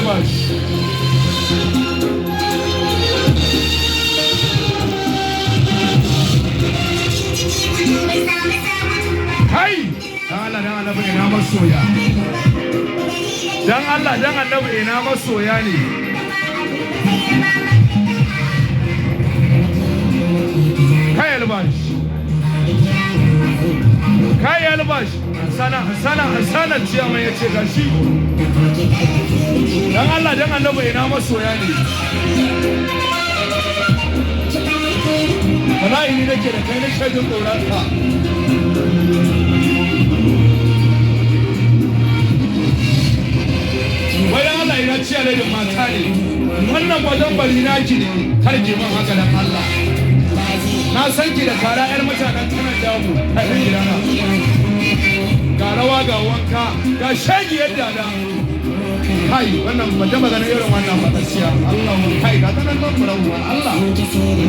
albashi. Kai dan Allah dan annabi ina masoya, dan Allah dan annabi ina masoya ne. Kai albashi, kai albashi, sana ciyama ya ce gashi. Dan Allah dan annabi ina masoya ne. Wallahi ni nake da kai na shaidin tsoron ka. Wai Allah ina ciyar da mata ne. Wannan wajen bari na ki ne, kar ki man haka dan Allah. Na san ki da kara yar mutanen kanan damu a kan gidana. Ga rawa ga wanka ga shagi yadda da. Kai wannan ba ta magana irin wannan ba gaskiya. Allah mu kai ga tanan ban furawa Allah.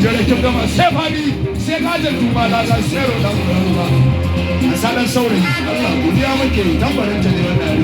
Jere kin gama sai fadi sai ka da tuma la ga sero da furawa. Asalan saurayi Allah godiya muke tambarin ta ne wannan.